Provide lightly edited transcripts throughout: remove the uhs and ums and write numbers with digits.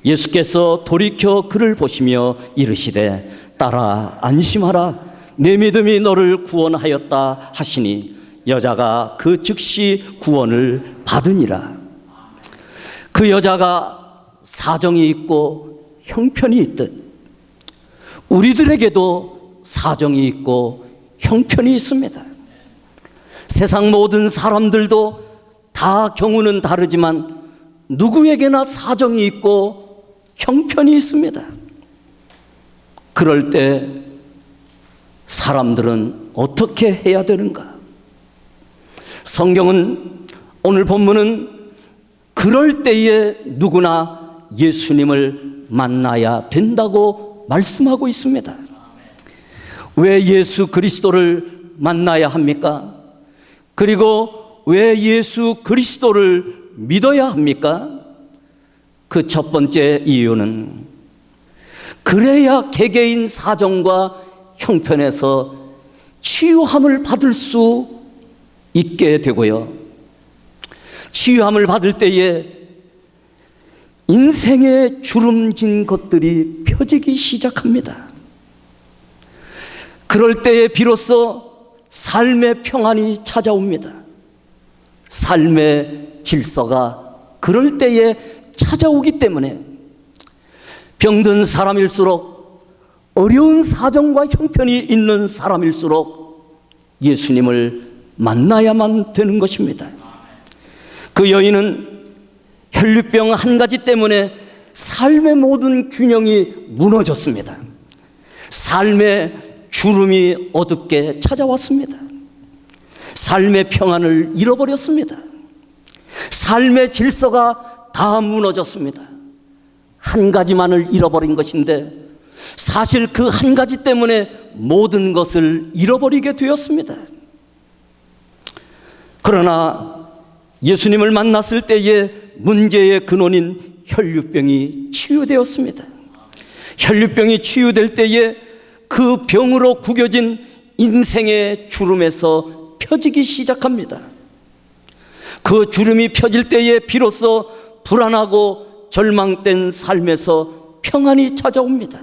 예수께서 돌이켜 그를 보시며 이르시되 딸아 안심하라, 내 믿음이 너를 구원하였다 하시니 여자가 그 즉시 구원을 받으니라. 그 여자가 사정이 있고 형편이 있듯 우리들에게도 사정이 있고 형편이 있습니다. 세상 모든 사람들도 다 경우는 다르지만 누구에게나 사정이 있고 형편이 있습니다. 그럴 때 사람들은 어떻게 해야 되는가? 성경은, 오늘 본문은 그럴 때에 누구나 예수님을 만나야 된다고 말씀하고 있습니다. 왜 예수 그리스도를 만나야 합니까? 그리고 왜 예수 그리스도를 믿어야 합니까? 그 첫 번째 이유는 그래야 개개인 사정과 형편에서 치유함을 받을 수 있게 되고요, 치유함을 받을 때에 인생에 주름진 것들이 펴지기 시작합니다. 그럴 때에 비로소 삶의 평안이 찾아옵니다. 삶의 질서가 그럴 때에 찾아오기 때문에 병든 사람일수록, 어려운 사정과 형편이 있는 사람일수록 예수님을 만나야만 되는 것입니다. 그 여인은 혈류병 한 가지 때문에 삶의 모든 균형이 무너졌습니다. 삶의 주름이 어둡게 찾아왔습니다. 삶의 평안을 잃어버렸습니다. 삶의 질서가 다 무너졌습니다. 한 가지만을 잃어버린 것인데 사실 그 한 가지 때문에 모든 것을 잃어버리게 되었습니다. 그러나 예수님을 만났을 때에 문제의 근원인 혈류병이 치유되었습니다. 혈류병이 치유될 때에 그 병으로 구겨진 인생의 주름에서 펴지기 시작합니다. 그 주름이 펴질 때에 비로소 불안하고 절망된 삶에서 평안이 찾아옵니다.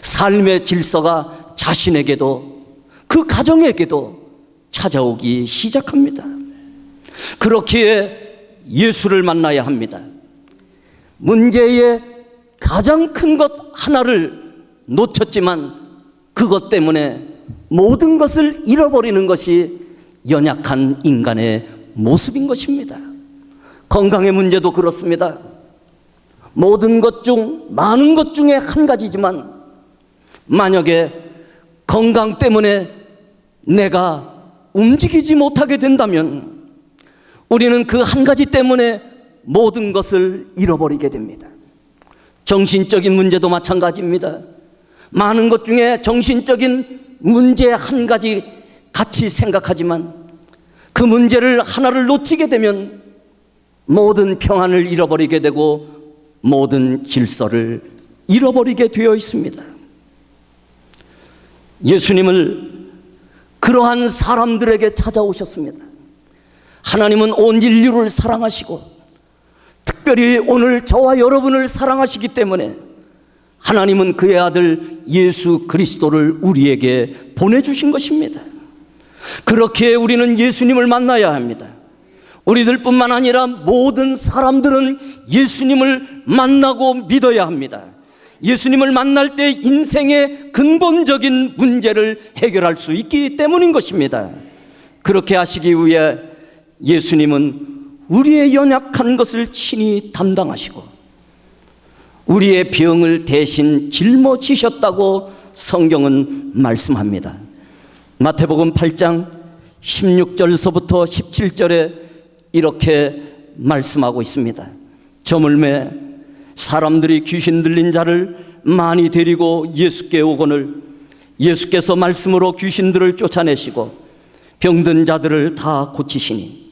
삶의 질서가 자신에게도 그 가정에게도 찾아오기 시작합니다. 그렇기에 예수를 만나야 합니다. 문제의 가장 큰 것 하나를 놓쳤지만 그것 때문에 모든 것을 잃어버리는 것이 연약한 인간의 모습인 것입니다. 건강의 문제도 그렇습니다. 모든 것 중, 많은 것 중에 한 가지지만 만약에 건강 때문에 내가 움직이지 못하게 된다면 우리는 그 한 가지 때문에 모든 것을 잃어버리게 됩니다. 정신적인 문제도 마찬가지입니다. 많은 것 중에 정신적인 문제 한 가지 같이 생각하지만 그 문제를 하나를 놓치게 되면 모든 평안을 잃어버리게 되고 모든 질서를 잃어버리게 되어 있습니다. 예수님을 그러한 사람들에게 찾아오셨습니다. 하나님은 온 인류를 사랑하시고 특별히 오늘 저와 여러분을 사랑하시기 때문에 하나님은 그의 아들 예수 그리스도를 우리에게 보내주신 것입니다. 그렇기에 우리는 예수님을 만나야 합니다. 우리들뿐만 아니라 모든 사람들은 예수님을 만나고 믿어야 합니다. 예수님을 만날 때 인생의 근본적인 문제를 해결할 수 있기 때문인 것입니다. 그렇게 하시기 위해 예수님은 우리의 연약한 것을 친히 담당하시고 우리의 병을 대신 짊어지셨다고 성경은 말씀합니다. 마태복음 8장 16절서부터 17절에 이렇게 말씀하고 있습니다. 저물매 사람들이 귀신 들린 자를 많이 데리고 예수께 오거늘 예수께서 말씀으로 귀신들을 쫓아내시고 병든 자들을 다 고치시니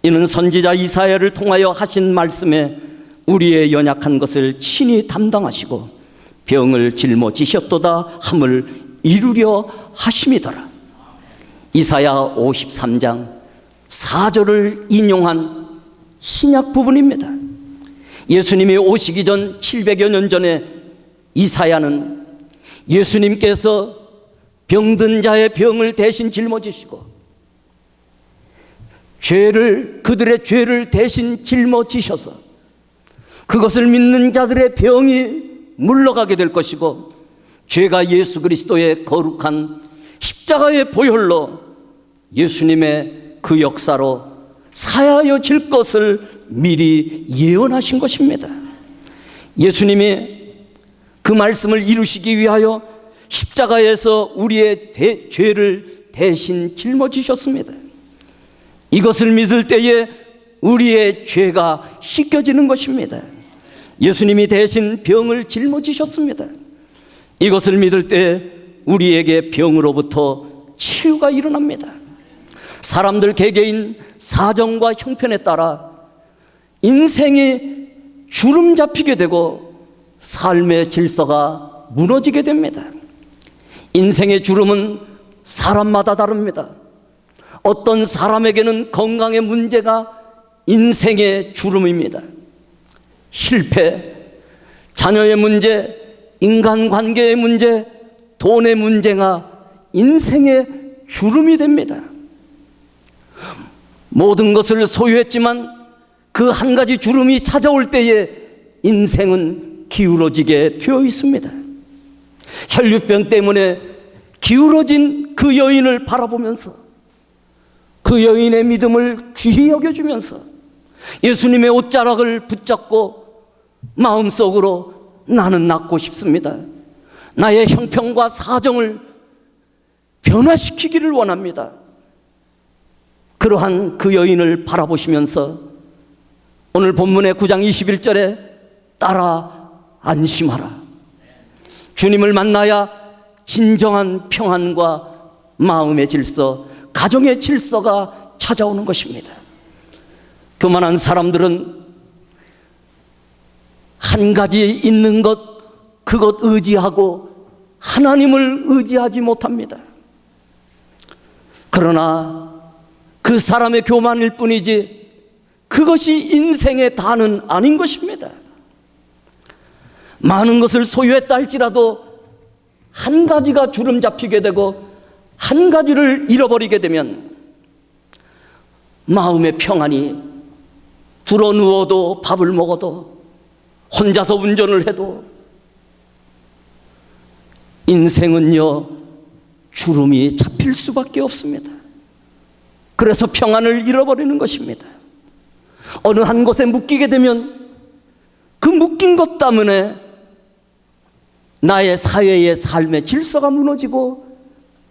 이는 선지자 이사야를 통하여 하신 말씀에 우리의 연약한 것을 친히 담당하시고 병을 짊어지셨도다 함을 이루려 하심이더라. 이사야 53장 4절을 인용한 신약 부분입니다. 예수님이 오시기 전 700여 년 전에 이사야는 예수님께서 병든 자의 병을 대신 짊어지시고 그들의 죄를 대신 짊어지셔서 그것을 믿는 자들의 병이 물러가게 될 것이고, 죄가 예수 그리스도의 거룩한 십자가의 보혈로 예수님의 그 역사로 사하여질 것을 미리 예언하신 것입니다. 예수님이 그 말씀을 이루시기 위하여 십자가에서 우리의 죄를 대신 짊어지셨습니다. 이것을 믿을 때에 우리의 죄가 씻겨지는 것입니다. 예수님이 대신 병을 짊어지셨습니다. 이것을 믿을 때 우리에게 병으로부터 치유가 일어납니다. 사람들 개개인 사정과 형편에 따라 인생이 주름 잡히게 되고 삶의 질서가 무너지게 됩니다. 인생의 주름은 사람마다 다릅니다. 어떤 사람에게는 건강의 문제가 인생의 주름입니다. 실패, 자녀의 문제, 인간관계의 문제, 돈의 문제가 인생의 주름이 됩니다. 모든 것을 소유했지만 그 한 가지 주름이 찾아올 때에 인생은 기울어지게 되어 있습니다. 혈류병 때문에 기울어진 그 여인을 바라보면서 그 여인의 믿음을 귀히 여겨주면서 예수님의 옷자락을 붙잡고 마음속으로 나는 낫고 싶습니다. 나의 형편과 사정을 변화시키기를 원합니다. 그러한 그 여인을 바라보시면서 오늘 본문의 9장 21절에 따라 안심하라. 주님을 만나야 진정한 평안과 마음의 질서, 가정의 질서가 찾아오는 것입니다. 교만한 사람들은 한 가지 있는 것, 그것 의지하고 하나님을 의지하지 못합니다. 그러나 그 사람의 교만일 뿐이지 그것이 인생의 다는 아닌 것입니다. 많은 것을 소유했다 할지라도 한 가지가 주름 잡히게 되고 한 가지를 잃어버리게 되면 마음의 평안이, 들어 누워도 밥을 먹어도 혼자서 운전을 해도 인생은요 주름이 잡힐 수밖에 없습니다. 그래서 평안을 잃어버리는 것입니다. 어느 한 곳에 묶이게 되면 그 묶인 것 때문에 나의 사회의 삶의 질서가 무너지고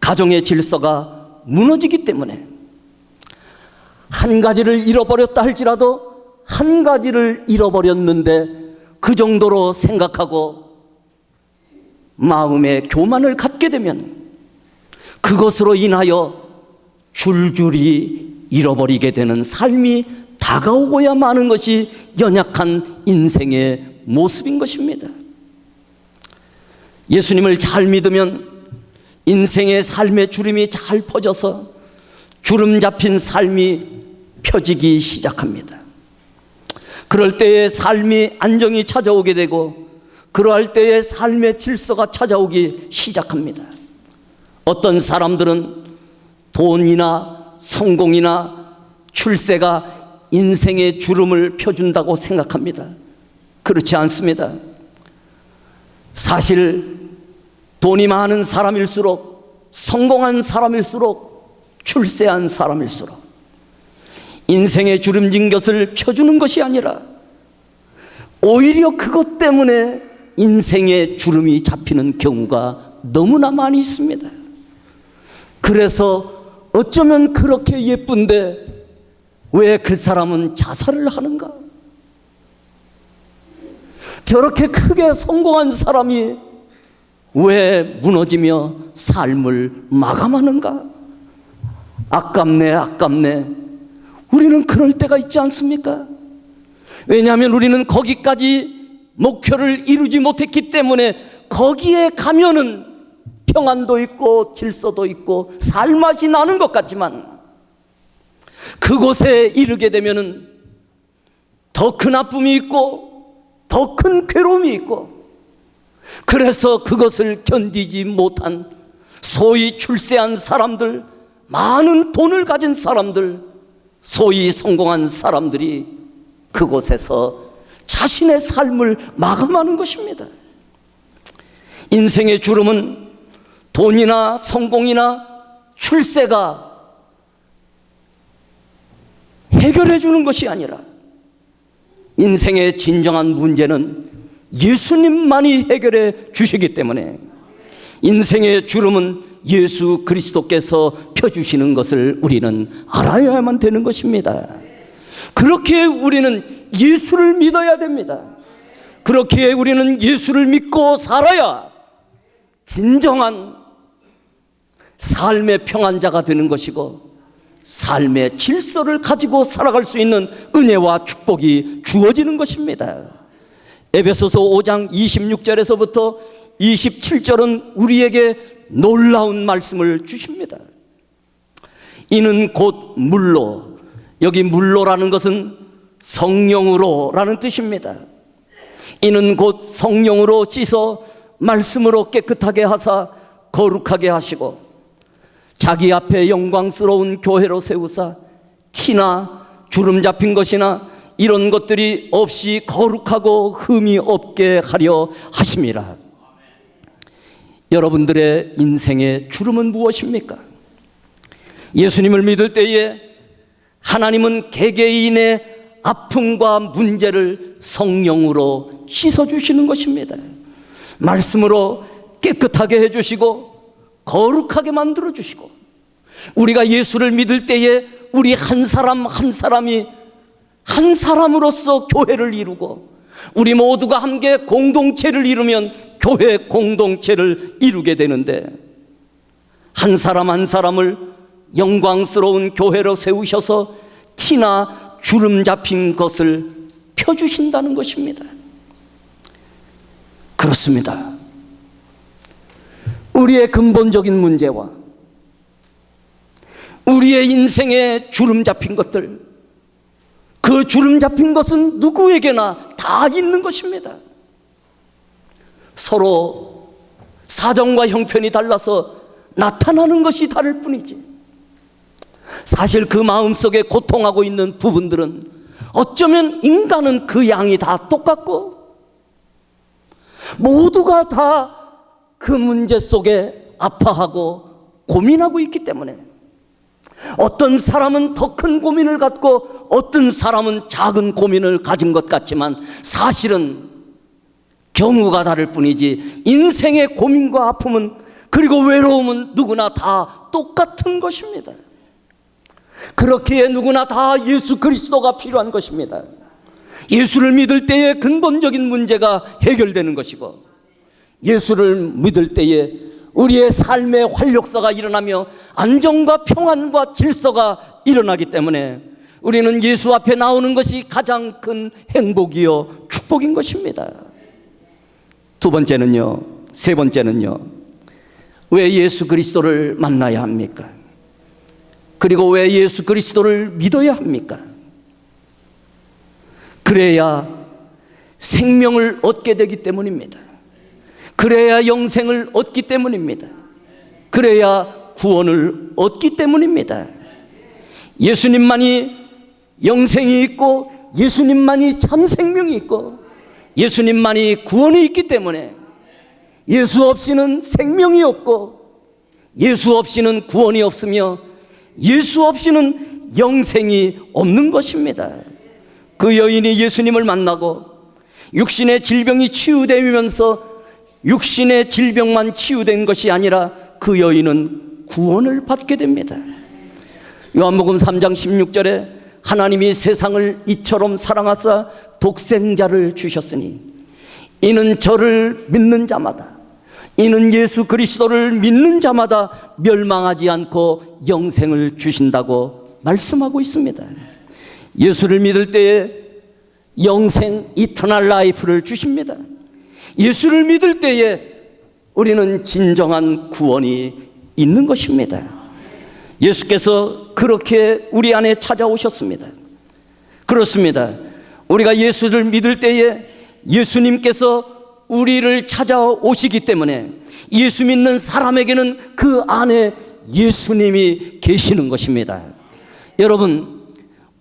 가정의 질서가 무너지기 때문에 한 가지를 잃어버렸다 할지라도 한 가지를 잃어버렸는데 그 정도로 생각하고 마음의 교만을 갖게 되면 그것으로 인하여 줄줄이 잃어버리게 되는 삶이 다가오고야 마는 것이 연약한 인생의 모습인 것입니다. 예수님을 잘 믿으면 인생의 삶의 주름이 잘 퍼져서 주름 잡힌 삶이 펴지기 시작합니다. 그럴 때에 삶이 안정이 찾아오게 되고 그러할 때에 삶의 질서가 찾아오기 시작합니다. 어떤 사람들은 돈이나 성공이나 출세가 인생의 주름을 펴준다고 생각합니다. 그렇지 않습니다. 사실 돈이 많은 사람일수록, 성공한 사람일수록, 출세한 사람일수록 인생의 주름진 것을 펴주는 것이 아니라 오히려 그것 때문에 인생의 주름이 잡히는 경우가 너무나 많이 있습니다. 그래서 어쩌면 그렇게 예쁜데 왜 그 사람은 자살을 하는가? 저렇게 크게 성공한 사람이 왜 무너지며 삶을 마감하는가? 아깝네, 아깝네. 우리는 그럴 때가 있지 않습니까? 왜냐하면 우리는 거기까지 목표를 이루지 못했기 때문에 거기에 가면은 평안도 있고 질서도 있고 살맛이 나는 것 같지만 그곳에 이르게 되면은 더 큰 아픔이 있고 더 큰 괴로움이 있고, 그래서 그것을 견디지 못한 소위 출세한 사람들, 많은 돈을 가진 사람들, 소위 성공한 사람들이 그곳에서 자신의 삶을 마감하는 것입니다. 인생의 주름은 돈이나 성공이나 출세가 해결해 주는 것이 아니라, 인생의 진정한 문제는 예수님만이 해결해 주시기 때문에 인생의 주름은 예수 그리스도께서 펴주시는 것을 우리는 알아야만 되는 것입니다. 그렇게 우리는 예수를 믿어야 됩니다. 그렇게 우리는 예수를 믿고 살아야 진정한 삶의 평안자가 되는 것이고, 삶의 질서를 가지고 살아갈 수 있는 은혜와 축복이 주어지는 것입니다. 에베소서 5장 26절에서부터 27절은 우리에게 놀라운 말씀을 주십니다. 이는 곧 물로, 여기 물로라는 것은 성령으로라는 뜻입니다. 이는 곧 성령으로 씻어 말씀으로 깨끗하게 하사 거룩하게 하시고, 자기 앞에 영광스러운 교회로 세우사 티나 주름 잡힌 것이나 이런 것들이 없이 거룩하고 흠이 없게 하려 하심이라. 여러분들의 인생의 주름은 무엇입니까? 예수님을 믿을 때에 하나님은 개개인의 아픔과 문제를 성령으로 씻어주시는 것입니다. 말씀으로 깨끗하게 해주시고 거룩하게 만들어주시고, 우리가 예수를 믿을 때에 우리 한 사람 한 사람이 한 사람으로서 교회를 이루고, 우리 모두가 함께 공동체를 이루면 교회 공동체를 이루게 되는데, 한 사람 한 사람을 영광스러운 교회로 세우셔서 티나 주름 잡힌 것을 펴주신다는 것입니다. 그렇습니다. 우리의 근본적인 문제와 우리의 인생에 주름 잡힌 것들, 그 주름 잡힌 것은 누구에게나 다 있는 것입니다. 서로 사정과 형편이 달라서 나타나는 것이 다를 뿐이지, 사실 그 마음속에 고통하고 있는 부분들은 어쩌면 인간은 그 양이 다 똑같고, 모두가 다 그 문제 속에 아파하고 고민하고 있기 때문에, 어떤 사람은 더 큰 고민을 갖고 어떤 사람은 작은 고민을 가진 것 같지만, 사실은 경우가 다를 뿐이지 인생의 고민과 아픔은, 그리고 외로움은 누구나 다 똑같은 것입니다. 그렇기에 누구나 다 예수 그리스도가 필요한 것입니다. 예수를 믿을 때에 근본적인 문제가 해결되는 것이고, 예수를 믿을 때에 우리의 삶의 활력소가 일어나며 안정과 평안과 질서가 일어나기 때문에 우리는 예수 앞에 나오는 것이 가장 큰 행복이요 축복인 것입니다. 두 번째는요, 세 번째는요, 왜 예수 그리스도를 만나야 합니까? 그리고 왜 예수 그리스도를 믿어야 합니까? 그래야 생명을 얻게 되기 때문입니다. 그래야 영생을 얻기 때문입니다. 그래야 구원을 얻기 때문입니다. 예수님만이 영생이 있고, 예수님만이 참 생명이 있고, 예수님만이 구원이 있기 때문에 예수 없이는 생명이 없고, 예수 없이는 구원이 없으며, 예수 없이는 영생이 없는 것입니다. 그 여인이 예수님을 만나고 육신의 질병이 치유되면서 육신의 질병만 치유된 것이 아니라 그 여인은 구원을 받게 됩니다. 요한복음 3장 16절에 하나님이 세상을 이처럼 사랑하사 독생자를 주셨으니 이는 저를 믿는 자마다, 이는 예수 그리스도를 믿는 자마다 멸망하지 않고 영생을 주신다고 말씀하고 있습니다. 예수를 믿을 때에 영생, 이터널 라이프를 주십니다. 예수를 믿을 때에 우리는 진정한 구원이 있는 것입니다. 예수께서 그렇게 우리 안에 찾아오셨습니다. 그렇습니다. 우리가 예수를 믿을 때에 예수님께서 우리를 찾아오시기 때문에 예수 믿는 사람에게는 그 안에 예수님이 계시는 것입니다. 여러분,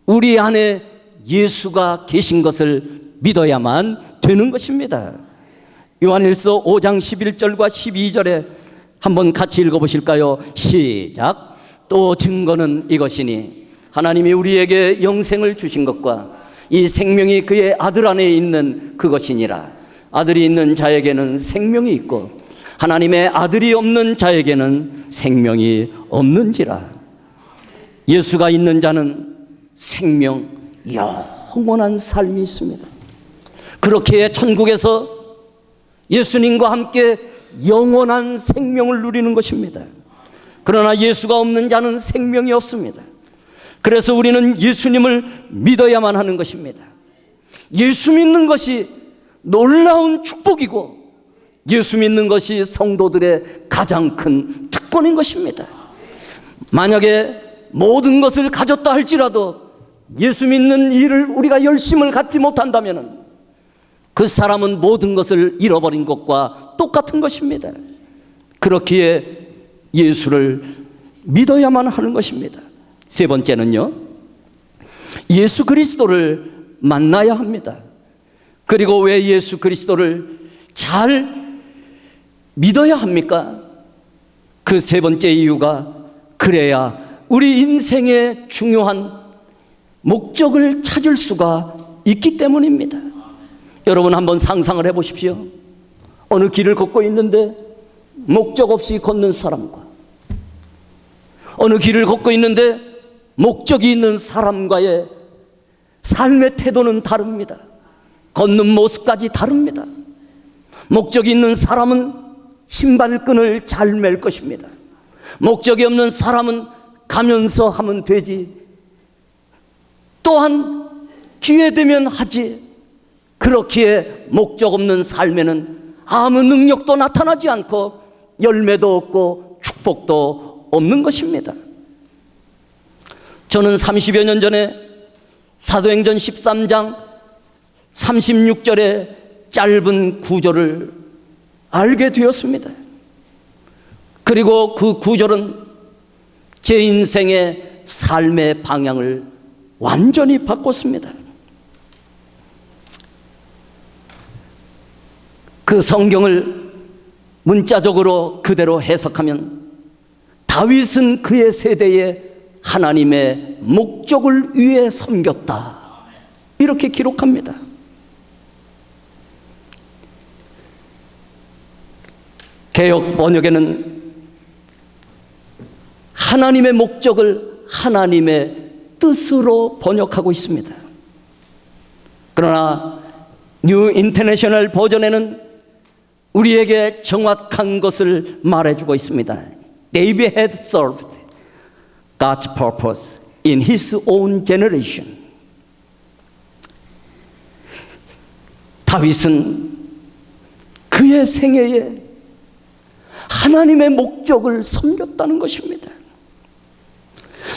우리 안에 예수가 계신 것을 믿어야만 되는 것입니다. 요한일서 5장 11절과 12절에 한번 같이 읽어보실까요? 시작. 또 증거는 이것이니 하나님이 우리에게 영생을 주신 것과 이 생명이 그의 아들 안에 있는 그것이니라. 아들이 있는 자에게는 생명이 있고 하나님의 아들이 없는 자에게는 생명이 없는지라. 예수가 있는 자는 생명, 영원한 삶이 있습니다. 그렇게 천국에서 예수님과 함께 영원한 생명을 누리는 것입니다. 그러나 예수가 없는 자는 생명이 없습니다. 그래서 우리는 예수님을 믿어야만 하는 것입니다. 예수 믿는 것이 놀라운 축복이고 예수 믿는 것이 성도들의 가장 큰 특권인 것입니다. 만약에 모든 것을 가졌다 할지라도 예수 믿는 일을 우리가 열심을 갖지 못한다면 그 사람은 모든 것을 잃어버린 것과 똑같은 것입니다. 그렇기에 예수를 믿어야만 하는 것입니다. 세 번째는요, 예수 그리스도를 만나야 합니다. 그리고 왜 예수 그리스도를 잘 믿어야 합니까? 그 세 번째 이유가 그래야 우리 인생의 중요한 목적을 찾을 수가 있기 때문입니다. 여러분 한번 상상을 해보십시오. 어느 길을 걷고 있는데 목적 없이 걷는 사람과 어느 길을 걷고 있는데 목적이 있는 사람과의 삶의 태도는 다릅니다. 걷는 모습까지 다릅니다. 목적이 있는 사람은 신발끈을 잘 맬 것입니다. 목적이 없는 사람은 가면서 하면 되지, 또한 기회 되면 하지. 그렇기에 목적 없는 삶에는 아무 능력도 나타나지 않고 열매도 없고 축복도 없는 것입니다. 저는 30여 년 전에 사도행전 13장 36절의 짧은 구절을 알게 되었습니다. 그리고 그 구절은 제 인생의 삶의 방향을 완전히 바꿨습니다. 그 성경을 문자적으로 그대로 해석하면 다윗은 그의 세대에 하나님의 목적을 위해 섬겼다, 이렇게 기록합니다. 개역 번역에는 하나님의 목적을 하나님의 뜻으로 번역하고 있습니다. 그러나 뉴 인터내셔널 버전에는 우리에게 정확한 것을 말해주고 있습니다. David had served God's purpose in his own generation. 다윗은 그의 생애에 하나님의 목적을 섬겼다는 것입니다.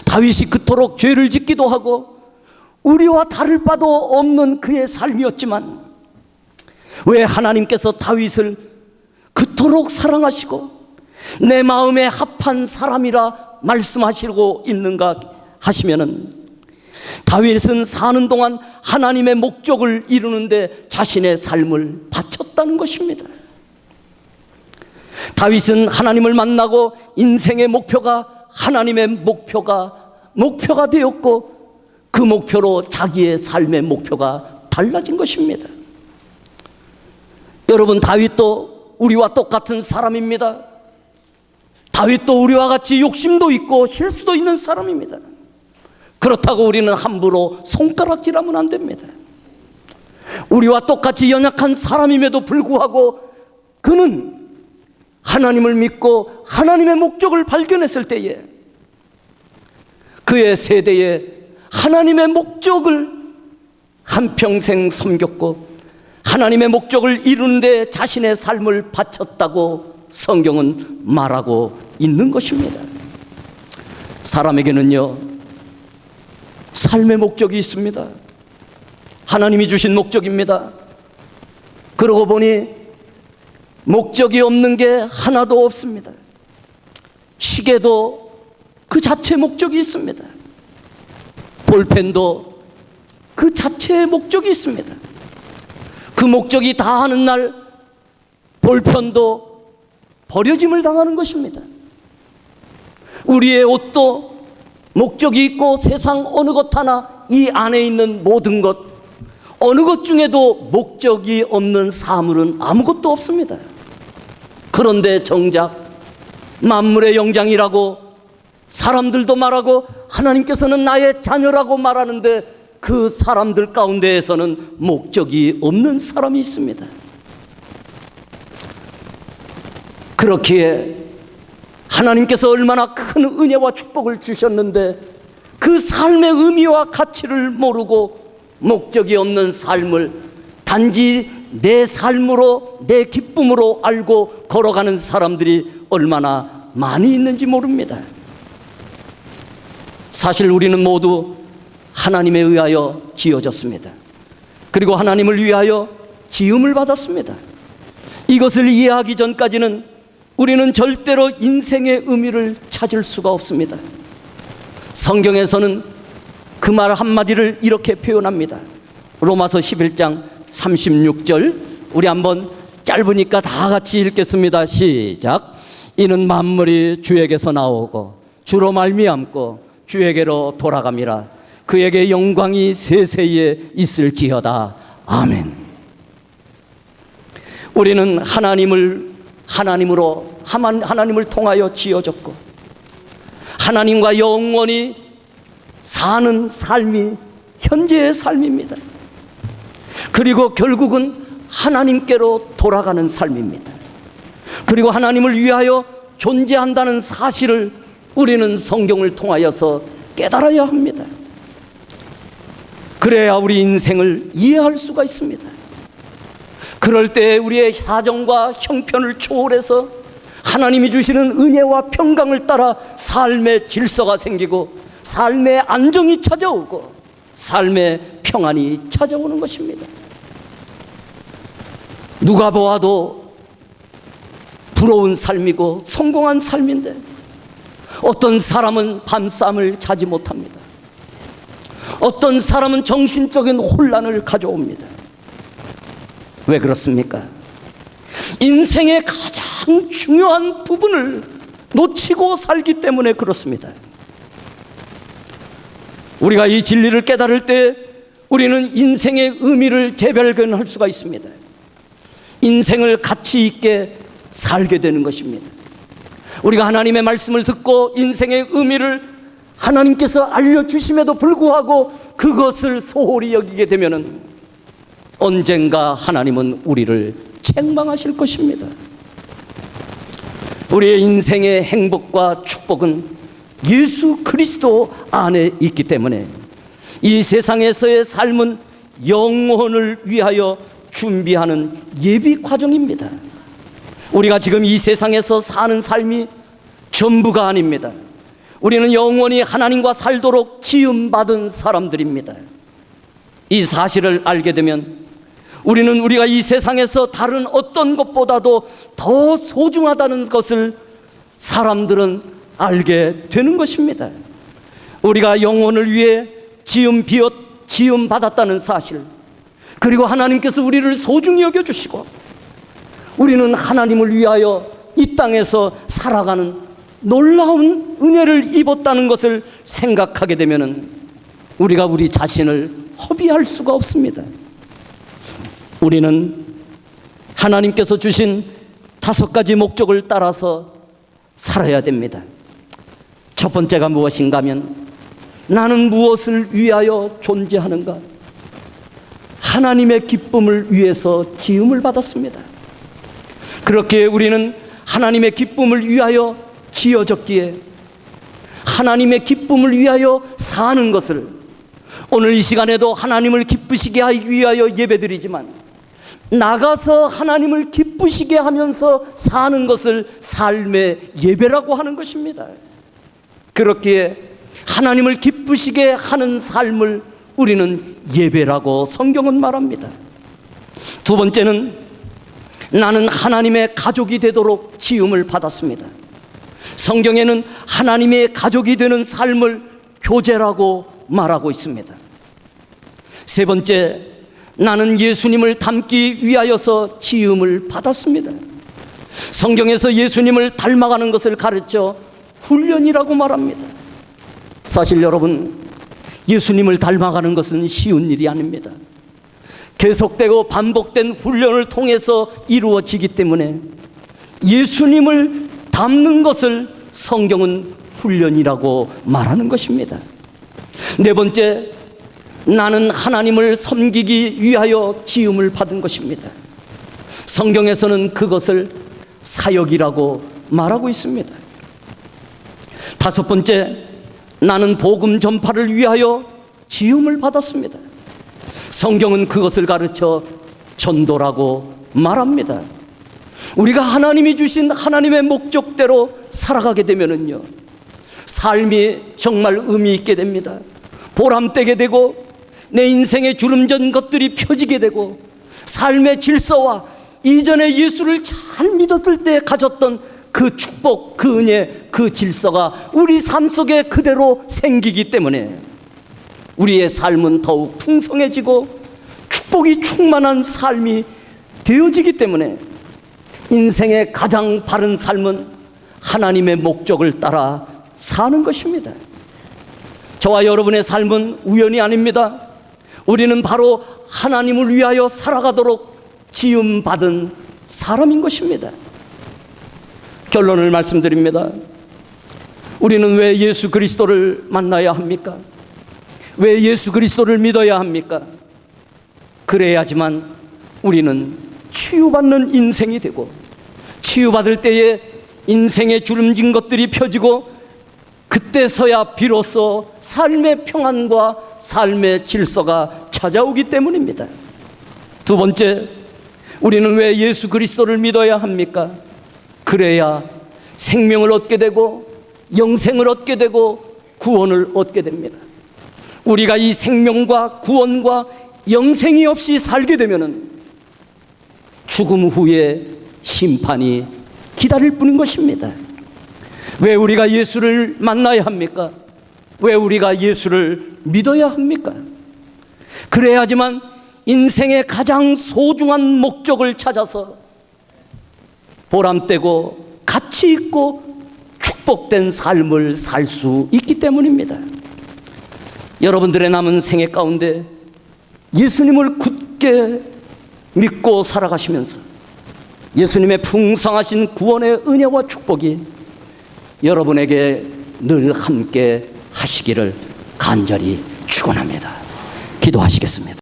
다윗이 그토록 죄를 짓기도 하고 우리와 다를 바도 없는 그의 삶이었지만 왜 하나님께서 다윗을 그토록 사랑하시고 내 마음에 합한 사람이라 말씀하시고 있는가 하시면은, 다윗은 사는 동안 하나님의 목적을 이루는데 자신의 삶을 바쳤다는 것입니다. 다윗은 하나님을 만나고 인생의 목표가 하나님의 목표가 되었고 그 목표로 자기의 삶의 목표가 달라진 것입니다. 여러분, 다윗도 우리와 똑같은 사람입니다. 다윗도 우리와 같이 욕심도 있고 실수도 있는 사람입니다. 그렇다고 우리는 함부로 손가락질하면 안 됩니다. 우리와 똑같이 연약한 사람임에도 불구하고 그는 하나님을 믿고 하나님의 목적을 발견했을 때에 그의 세대에 하나님의 목적을 한평생 섬겼고 하나님의 목적을 이루는 데 자신의 삶을 바쳤다고 성경은 말하고 있는 것입니다. 사람에게는요, 삶의 목적이 있습니다. 하나님이 주신 목적입니다. 그러고 보니 목적이 없는 게 하나도 없습니다. 시계도 그 자체 목적이 있습니다. 볼펜도 그 자체의 목적이 있습니다. 그 목적이 다하는 날 볼펜도 버려짐을 당하는 것입니다. 우리의 옷도 목적이 있고 세상 어느 것 하나 이 안에 있는 모든 것, 어느 것 중에도 목적이 없는 사물은 아무것도 없습니다. 그런데 정작 만물의 영장이라고 사람들도 말하고 하나님께서는 나의 자녀라고 말하는데 그 사람들 가운데에서는 목적이 없는 사람이 있습니다. 그렇기에 하나님께서 얼마나 큰 은혜와 축복을 주셨는데 그 삶의 의미와 가치를 모르고 목적이 없는 삶을 단지 내 삶으로 내 기쁨으로 알고 걸어가는 사람들이 얼마나 많이 있는지 모릅니다. 사실 우리는 모두 하나님에 의하여 지어졌습니다. 그리고 하나님을 위하여 지음을 받았습니다. 이것을 이해하기 전까지는 우리는 절대로 인생의 의미를 찾을 수가 없습니다. 성경에서는 그 말 한마디를 이렇게 표현합니다. 로마서 11장 36절, 우리 한번 짧으니까 다 같이 읽겠습니다. 시작. 이는 만물이 주에게서 나오고 주로 말미암고 주에게로 돌아감이라. 그에게 영광이 세세에 있을지어다. 아멘. 우리는 하나님을 통하여 지어졌고 하나님과 영원히 사는 삶이 현재의 삶입니다. 그리고 결국은 하나님께로 돌아가는 삶입니다. 그리고 하나님을 위하여 존재한다는 사실을 우리는 성경을 통하여서 깨달아야 합니다. 그래야 우리 인생을 이해할 수가 있습니다. 그럴 때 우리의 사정과 형편을 초월해서 하나님이 주시는 은혜와 평강을 따라 삶의 질서가 생기고 삶의 안정이 찾아오고 삶의 평안이 찾아오는 것입니다. 누가 보아도 부러운 삶이고 성공한 삶인데 어떤 사람은 밤잠을 자지 못합니다. 어떤 사람은 정신적인 혼란을 가져옵니다. 왜 그렇습니까? 인생의 가장 중요한 부분을 놓치고 살기 때문에 그렇습니다. 우리가 이 진리를 깨달을 때 우리는 인생의 의미를 재발견할 수가 있습니다. 인생을 가치 있게 살게 되는 것입니다. 우리가 하나님의 말씀을 듣고 인생의 의미를 하나님께서 알려주심에도 불구하고 그것을 소홀히 여기게 되면 언젠가 하나님은 우리를 책망하실 것입니다. 우리의 인생의 행복과 축복은 예수 그리스도 안에 있기 때문에 이 세상에서의 삶은 영혼을 위하여 준비하는 예비 과정입니다. 우리가 지금 이 세상에서 사는 삶이 전부가 아닙니다. 우리는 영원히 하나님과 살도록 지음받은 사람들입니다. 이 사실을 알게 되면 우리는 우리가 이 세상에서 다른 어떤 것보다도 더 소중하다는 것을 사람들은 알게 되는 것입니다. 우리가 영혼을 위해 지음 받았다는 사실, 그리고 하나님께서 우리를 소중히 여겨주시고 우리는 하나님을 위하여 이 땅에서 살아가는 놀라운 은혜를 입었다는 것을 생각하게 되면 우리가 우리 자신을 허비할 수가 없습니다. 우리는 하나님께서 주신 5가지 목적을 따라서 살아야 됩니다. 첫 번째가 무엇인가 하면 나는 무엇을 위하여 존재하는가? 하나님의 기쁨을 위해서 지음을 받았습니다. 그렇게 우리는 하나님의 기쁨을 위하여 지어졌기에 하나님의 기쁨을 위하여 사는 것을 오늘 이 시간에도 하나님을 기쁘시게 하기 위하여 예배드리지만 나가서 하나님을 기쁘시게 하면서 사는 것을 삶의 예배라고 하는 것입니다. 그렇기에 하나님을 기쁘시게 하는 삶을 우리는 예배라고 성경은 말합니다. 두 번째는 나는 하나님의 가족이 되도록 지음을 받았습니다. 성경에는 하나님의 가족이 되는 삶을 교제라고 말하고 있습니다. 세 번째, 나는 예수님을 닮기 위하여서 지음을 받았습니다. 성경에서 예수님을 닮아가는 것을 가르쳐 훈련이라고 말합니다. 사실 여러분, 예수님을 닮아가는 것은 쉬운 일이 아닙니다. 계속되고 반복된 훈련을 통해서 이루어지기 때문에 예수님을 닮는 것을 성경은 훈련이라고 말하는 것입니다. 네 번째, 나는 하나님을 섬기기 위하여 지음을 받은 것입니다. 성경에서는 그것을 사역이라고 말하고 있습니다. 다섯 번째, 나는 복음 전파를 위하여 지음을 받았습니다. 성경은 그것을 가르쳐 전도라고 말합니다. 우리가 하나님이 주신 하나님의 목적대로 살아가게 되면은요, 삶이 정말 의미 있게 됩니다. 보람되게 되고 내 인생의 주름진 것들이 펴지게 되고 삶의 질서와 이전에 예수를 잘 믿었을 때 가졌던 그 축복, 그 은혜, 그 질서가 우리 삶 속에 그대로 생기기 때문에 우리의 삶은 더욱 풍성해지고 축복이 충만한 삶이 되어지기 때문에 인생의 가장 바른 삶은 하나님의 목적을 따라 사는 것입니다. 저와 여러분의 삶은 우연이 아닙니다. 우리는 바로 하나님을 위하여 살아가도록 지음받은 사람인 것입니다. 결론을 말씀드립니다. 우리는 왜 예수 그리스도를 만나야 합니까? 왜 예수 그리스도를 믿어야 합니까? 그래야지만 우리는 치유받는 인생이 되고, 치유받을 때에 인생의 주름진 것들이 펴지고, 그때서야 비로소 삶의 평안과 삶의 질서가 찾아오기 때문입니다. 두 번째, 우리는 왜 예수 그리스도를 믿어야 합니까? 그래야 생명을 얻게 되고 영생을 얻게 되고 구원을 얻게 됩니다. 우리가 이 생명과 구원과 영생이 없이 살게 되면은 죽음 후에 심판이 기다릴 뿐인 것입니다. 왜 우리가 예수를 만나야 합니까? 왜 우리가 예수를 믿어야 합니까? 그래야지만 인생의 가장 소중한 목적을 찾아서 보람되고 가치 있고 축복된 삶을 살 수 있기 때문입니다. 여러분들의 남은 생애 가운데 예수님을 굳게 믿고 살아가시면서 예수님의 풍성하신 구원의 은혜와 축복이 여러분에게 늘 함께 하시기를 간절히 축원합니다. 기도하시겠습니다.